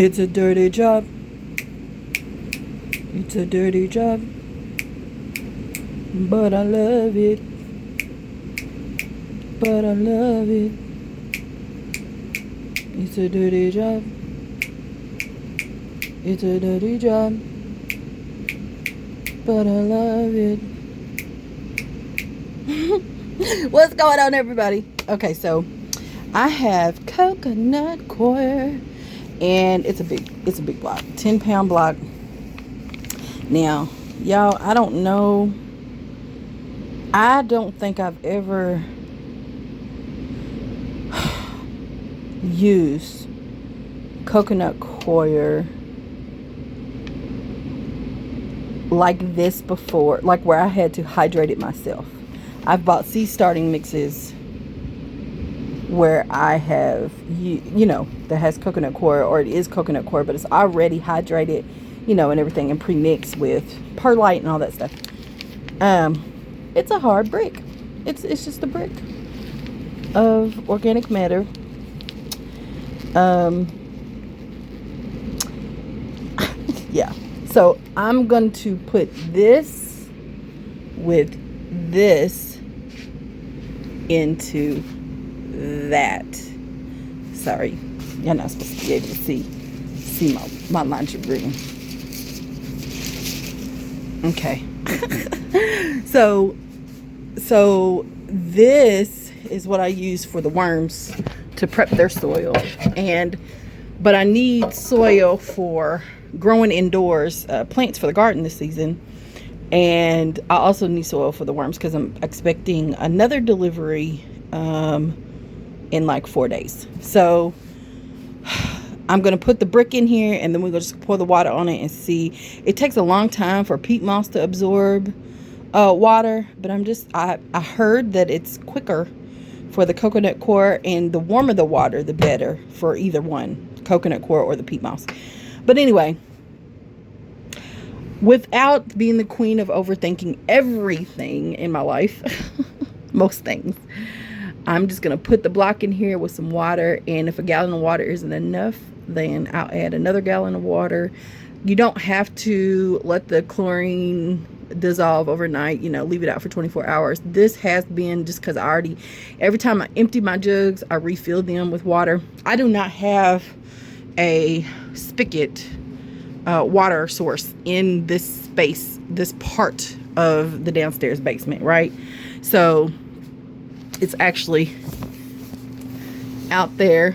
It's a dirty job. It's a dirty job. But I love it. But I love it. It's a dirty job. It's a dirty job. But I love it. What's going on, everybody? Okay, so I have coconut coir, and it's a big block, 10-pound block. Now, y'all, I don't know. I don't think I've ever used coconut coir like this before, like where I had to hydrate it myself. I've bought seed starting mixes where I have, you know, that has coconut coir, or it is coconut coir, but it's already hydrated, you know, and everything, and pre-mixed with perlite and all that stuff. It's a hard brick. It's just a brick of organic matter. Yeah. So I'm going to put this with this into that. Sorry, you're not supposed to be able to see my laundry room. Okay. So this is what I use for the worms to prep their soil, but I need soil for growing indoors plants for the garden this season, and I also need soil for the worms because I'm expecting another delivery in like 4 days. So I'm going to put the brick in here, and then we're going to just pour the water on it and see. It takes a long time for peat moss to absorb water, but I heard that it's quicker for the coconut coir, and the warmer the water, the better for either one, coconut coir or the peat moss. But anyway, without being the queen of overthinking everything in my life, most things, I'm just going to put the block in here with some water, and if a gallon of water isn't enough, then I'll add another gallon of water. You don't have to let the chlorine dissolve overnight, you know, leave it out for 24 hours. This has been just because every time I empty my jugs, I refill them with water. I do not have a spigot water source in this space, this part of the downstairs basement, right? So it's actually out there,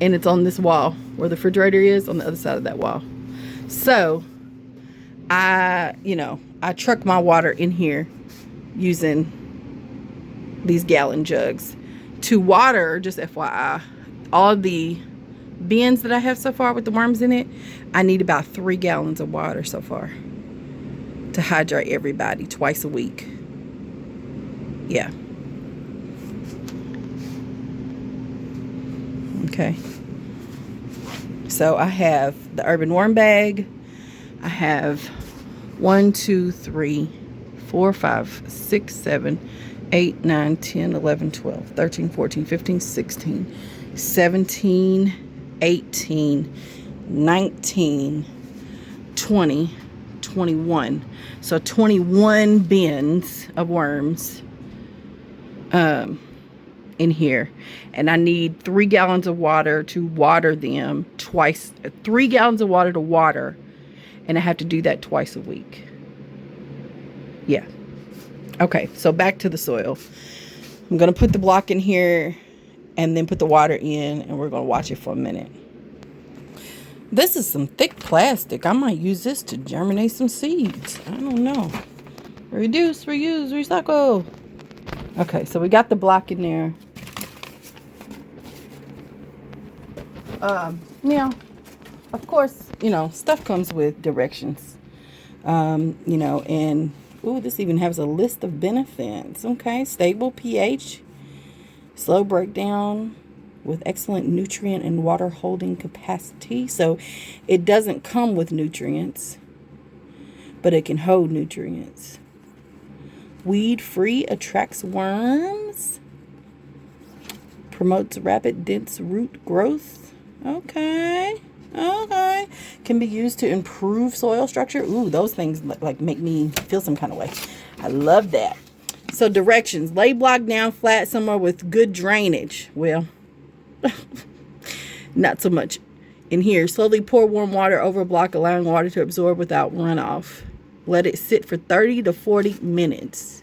and it's on this wall where the refrigerator is, on the other side of that wall. So I truck my water in here using these gallon jugs to water, just FYI, all the bins that I have so far with the worms in it. I need about 3 gallons of water so far to hydrate everybody twice a week. Yeah. Okay. So I have the urban worm bag. I have 1, 2, 3, 4, 5, 6, 7, 8, 9, 10, 11, 12, 13, 14, 15, 16, 17, 18, 19, 20, 21. So 21 bins of worms in here, and I need 3 gallons of water to water them twice. 3 gallons of water to water, and I have to do that twice a week. Yeah. Okay, so back to the soil. I'm going to put the block in here and then put the water in, and we're going to watch it for a minute. This is some thick plastic. I might use this to germinate some seeds. I don't know. Reduce, reuse, recycle. Okay, so we got the block in there. Now, of course, you know, stuff comes with directions. You know, and ooh, this even has a list of benefits. Okay, stable pH, slow breakdown with excellent nutrient and water holding capacity. So it doesn't come with nutrients, but it can hold nutrients. Weed free, attracts worms, promotes rapid dense root growth. Okay. Okay. Can be used to improve soil structure. Ooh, those things like make me feel some kind of way. I love that. So directions. Lay block down flat somewhere with good drainage. Well, not so much in here. Slowly pour warm water over a block, allowing water to absorb without runoff. Let it sit for 30 to 40 minutes.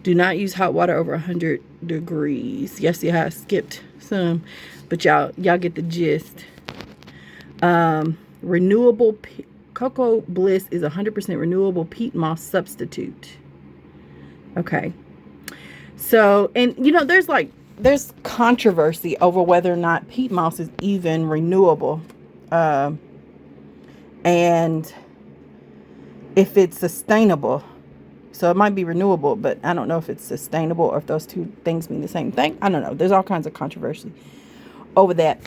Do not use hot water over 100 degrees. Yes, yeah, I skipped some, but y'all get the gist. Renewable Cocoa Bliss is 100% renewable peat moss substitute. Okay. So, and you know, there's controversy over whether or not peat moss is even renewable. And if it's sustainable. So it might be renewable, but I don't know if it's sustainable or if those two things mean the same thing. I don't know. There's all kinds of controversy over that,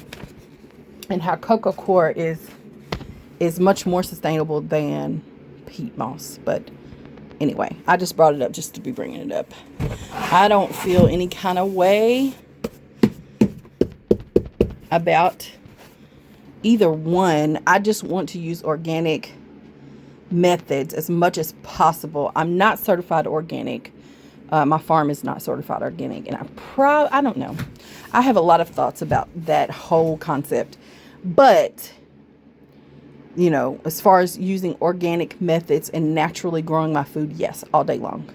and how Coco Coir is much more sustainable than peat moss. But anyway, I just brought it up just to be bringing it up. I don't feel any kind of way about either one. I just want to use organic methods as much as possible. I'm not certified organic. My farm is not certified organic, and I don't know. I have a lot of thoughts about that whole concept, but you know, as far as using organic methods and naturally growing my food, yes, all day long.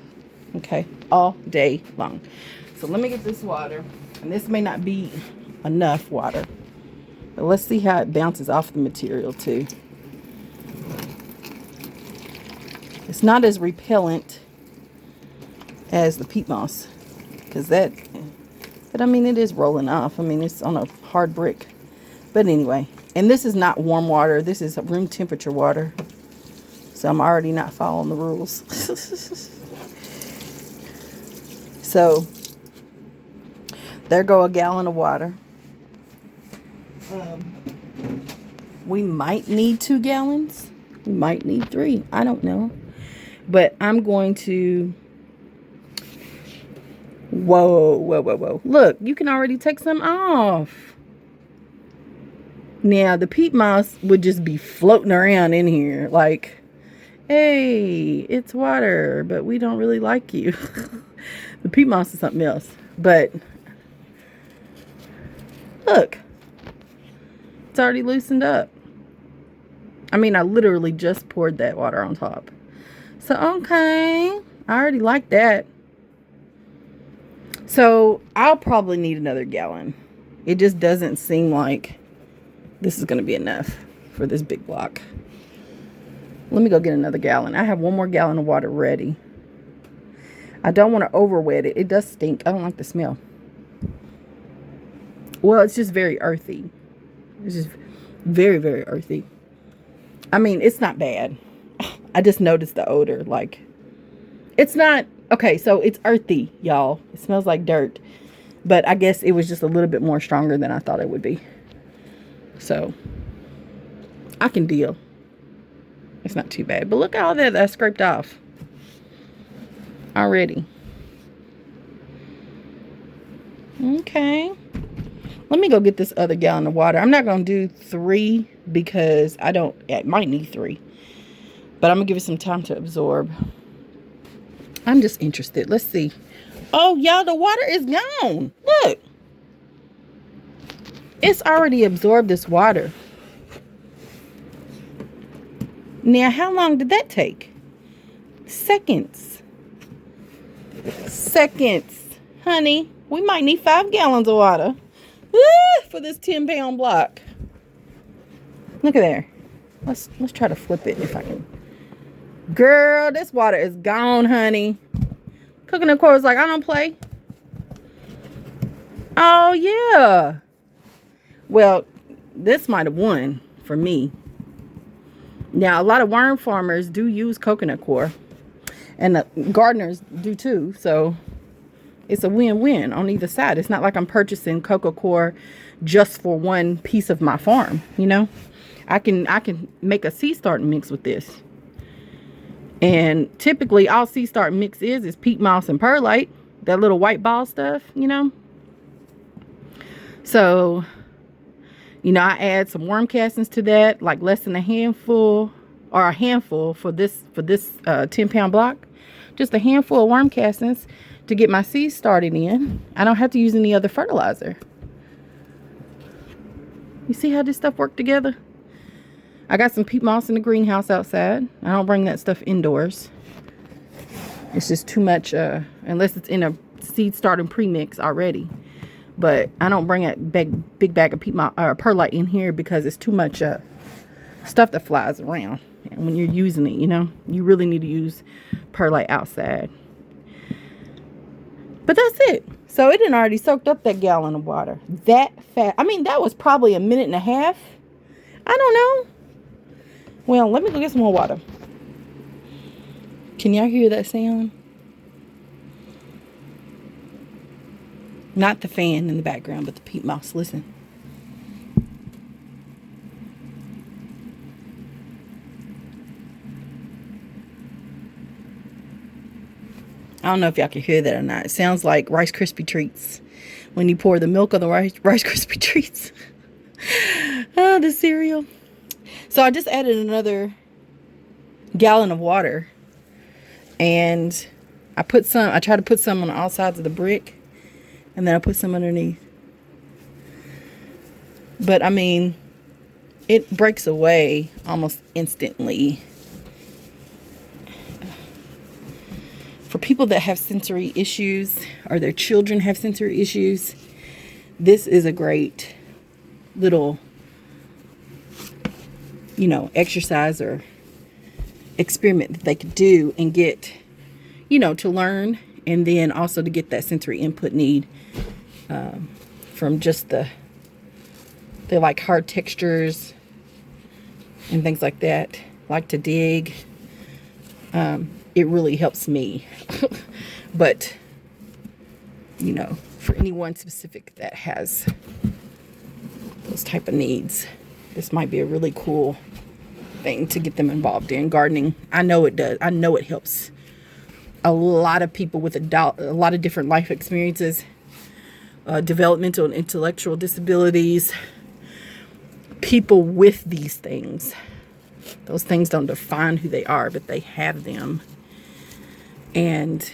Okay, all day long. So let me get this water, and this may not be enough water, but let's see how it bounces off the material too. It's not as repellent as the peat moss, but I mean, it is rolling off. I mean, it's on a hard brick. But anyway, and this is not warm water. This is room temperature water. So I'm already not following the rules. So there go a gallon of water. We might need 2 gallons. We might need 3. I don't know. But I'm going to... Whoa. Look, you can already take some off. Now, the peat moss would just be floating around in here. Like, hey, it's water, but we don't really like you. The peat moss is something else. But, look. It's already loosened up. I mean, I literally just poured that water on top. So, okay. I already like that. So, I'll probably need another gallon. It just doesn't seem like this is going to be enough for this big block. Let me go get another gallon. I have 1 more gallon of water ready. I don't want to over wet it. It does stink. I don't like the smell. Well, it's just very earthy. It's just very, very earthy. I mean, it's not bad. I just noticed the odor. Like, it's not... Okay, so it's earthy, y'all. It smells like dirt. But I guess it was just a little bit more stronger than I thought it would be. So, I can deal. It's not too bad. But look at all that I scraped off already. Okay. Let me go get this other gallon of water. I'm not going to do 3 because it might need 3. But I'm going to give it some time to absorb. I'm just interested. Let's see. Oh, y'all, the water is gone. Look. It's already absorbed this water. Now, how long did that take? Seconds. Honey, we might need 5 gallons of water. Woo, for this 10-pound block. Look at there. Let's try to flip it if I can. Girl, this water is gone, honey. Coconut Coir was like, I don't play. Oh, yeah. Well, this might have won for me. Now, a lot of worm farmers do use Coconut Coir. And the gardeners do too. So, it's a win-win on either side. It's not like I'm purchasing Coco Coir just for one piece of my farm, you know. I can make a sea start mix with this. And typically all sea start mix is peat moss and perlite, that little white ball stuff, you know. So, You know, I add some worm castings to that, like less than a handful, or a handful for this 10-pound block. Just a handful of worm castings to get my seeds started in. I don't have to use any other fertilizer. You see how this stuff worked together? I got some peat moss in the greenhouse outside. I don't bring that stuff indoors. It's just too much, unless it's in a seed starting premix already. But I don't bring a big bag of peat moss or perlite in here because it's too much stuff that flies around. And when you're using it, you know, you really need to use perlite outside. But that's it. So it had already soaked up that gallon of water that fast. I mean, that was probably a minute and a half. I don't know. Well, let me go get some more water. Can y'all hear that sound? Not the fan in the background, but the peat moss. Listen. I don't know if y'all can hear that or not. It sounds like Rice Krispie treats when you pour the milk on the Rice Krispie treats. Oh, the cereal. So I just added another gallon of water, and I try to put some on all sides of the brick, and then I put some underneath. But I mean, it breaks away almost instantly. For people that have sensory issues, or their children have sensory issues, this is a great little, you know, exercise or experiment that they could do and get, you know, to learn, and then also to get that sensory input need from just they like hard textures and things like that, like to dig. It really helps me. But, you know, for anyone specific that has those type of needs, this might be a really cool thing to get them involved in. Gardening, I know it does. I know it helps a lot of people with a lot of different life experiences, developmental and intellectual disabilities, people with these things. Those things don't define who they are, but they have them. And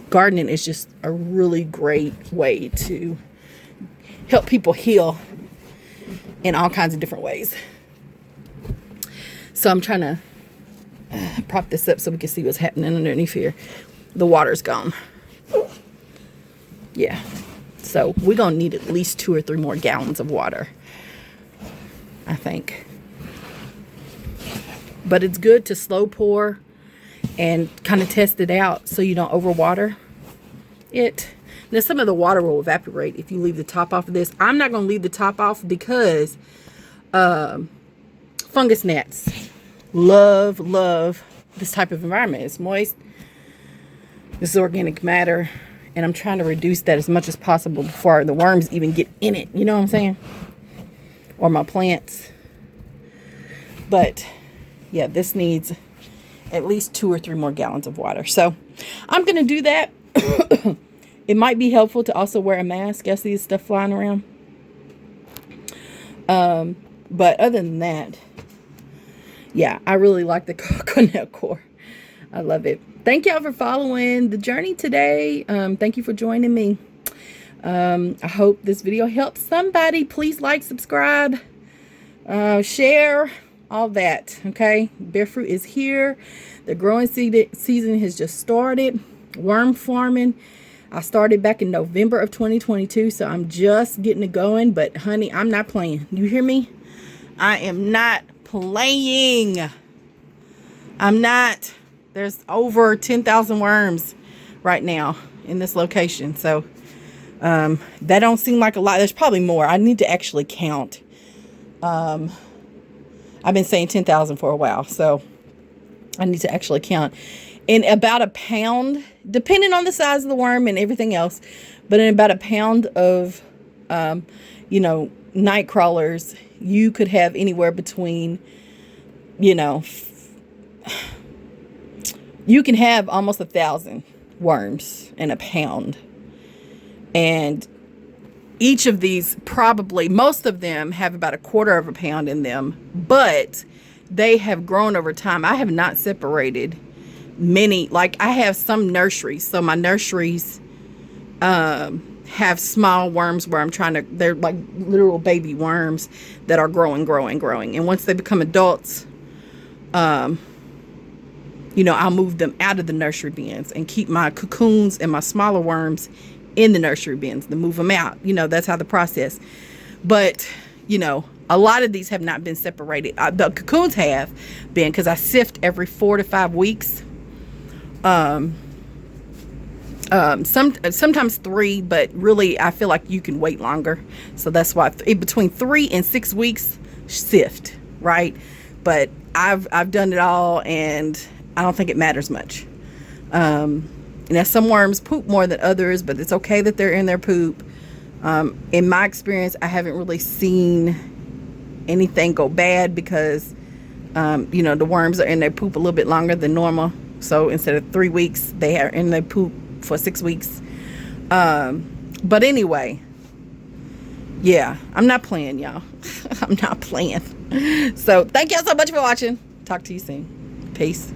gardening is just a really great way to help people heal in all kinds of different ways. So I'm trying to prop this up so we can see what's happening underneath here. The water's gone. Yeah. So we're going to need at least 2 or 3 more gallons of water, I think. But it's good to slow pour and kind of test it out so you don't overwater it. Now, some of the water will evaporate if you leave the top off of this. I'm not going to leave the top off because fungus gnats love this type of environment. It's moist. This is organic matter. And I'm trying to reduce that as much as possible before the worms even get in it. You know what I'm saying? Or my plants. But yeah, this needs at least 2 or 3 more gallons of water. So I'm going to do that. It might be helpful to also wear a mask. I see this stuff flying around. But other than that, yeah, I really like the coconut coir. I love it. Thank y'all for following the journey today. Thank you for joining me. I hope this video helps somebody. Please like, subscribe, share, all that. Okay, bear fruit is here. The growing season has just started. Worm farming, I started back in November of 2022, so I'm just getting it going. But honey, I'm not playing. You hear me? I am not playing. I'm not. There's over 10,000 worms right now in this location, so that don't seem like a lot. There's probably more. I need to actually count. I've been saying 10,000 for a while, so I need to actually count. In about a pound, depending on the size of the worm and everything else, but in about a pound of, you know, night crawlers, you could have anywhere between, you know, you can have almost 1,000 worms in a pound. And Each of these, probably most of them, have about 1/4 pound in them, but they have grown over time. I have not separated many. Like, I have some nurseries, so my nurseries have small worms where they're like literal baby worms that are growing, and once they become adults, I'll move them out of the nursery bins and keep my cocoons and my smaller worms in the nursery bins, to move them out. That's how the process. But a lot of these have not been separated. The cocoons have been, because I sift every 4 to 5 weeks. Sometimes 3, but really I feel like you can wait longer, so that's why between 3 and 6 weeks sift, right? But I've done it all, and I don't think it matters much. Some worms poop more than others, but it's okay that they're in their poop. In my experience, I haven't really seen anything go bad, because the worms are in their poop a little bit longer than normal. So instead of 3 weeks, they are in their poop for 6 weeks. But anyway, yeah, I'm not playing, y'all. I'm not playing. So thank y'all so much for watching. Talk to you soon. Peace.